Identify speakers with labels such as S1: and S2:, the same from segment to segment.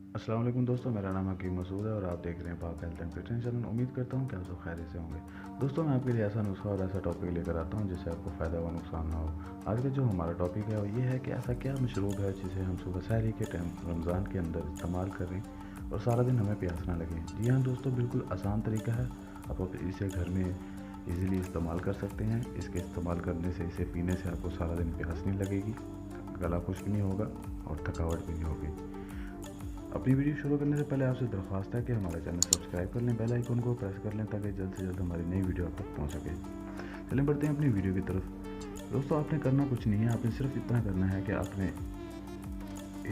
S1: अस्सलाम वालेकुम दोस्तों, मेरा नाम हकीम मसूद है और आप देख रहे हैं पाक हेल्थ एंड फिटनेस चैनल। उम्मीद करता हूँ कि आप सब खैरियत से होंगे। दोस्तों, मैं आपके लिए ऐसा नुस्खा और ऐसा टॉपिक लेकर आता हूँ जिससे आपको फ़ायदा व नुकसान ना हो। आज का जो हमारा टॉपिक है वो ये है कि ऐसा क्या मशरूब है जिसे हम सुबह सहरी के टाइम रमज़ान के अंदर इस्तेमाल करें और सारा दिन हमें प्यास ना लगे। जी हाँ दोस्तों, बिल्कुल आसान तरीका है। आप इसे घर में ईज़िली इस्तेमाल कर सकते हैं। इसके इस्तेमाल करने से, इसे पीने से आपको सारा दिन प्यास नहीं लगेगी, गला खुश्क नहीं होगा और थकावट भी नहीं होगी। अपनी वीडियो शुरू करने से पहले आपसे दरख्वास्त है कि हमारा चैनल सब्सक्राइब कर लें, बेल आइकन को प्रेस कर लें ताकि जल्द से जल्द हमारी नई वीडियो आप तक पहुंच सके। चलें बढ़ते हैं अपनी वीडियो की तरफ। दोस्तों, आपने करना कुछ नहीं है, आपने सिर्फ इतना करना है कि आपने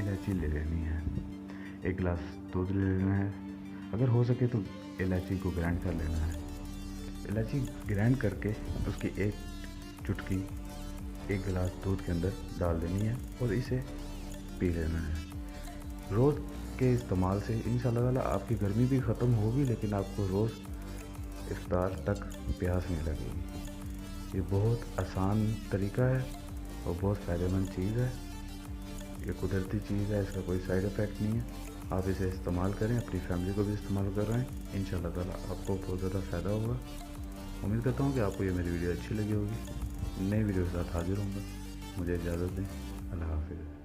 S1: इलायची ले लेनी है, एक गिलास दूध ले लेना है, अगर हो सके तो इलायची को ग्राइंड कर लेना है। इलायची ग्राइंड करके उसकी एक चुटकी एक गिलास दूध के अंदर डाल देनी है और इसे पी लेना है। रोज़ के इस्तेमाल से इंशाअल्लाह ताला आपकी गर्मी भी ख़त्म होगी, लेकिन आपको रोज़ इफ्तार तक प्यास नहीं लगेगी। ये बहुत आसान तरीका है और बहुत फ़ायदेमंद चीज़ है। ये कुदरती चीज़ है, इसका कोई साइड इफ़ेक्ट नहीं है। आप इसे इस्तेमाल करें, अपनी फैमिली को भी इस्तेमाल कर रहे हैं, इंशाअल्लाह ताला आपको बहुत ज़्यादा फ़ायदा होगा। उम्मीद करता हूँ कि आपको ये मेरी वीडियो अच्छी लगी होगी। नई वीडियो के साथ हाजिर होंगे। मुझे इजाज़त दें। अल्लाह हाफ़िज़।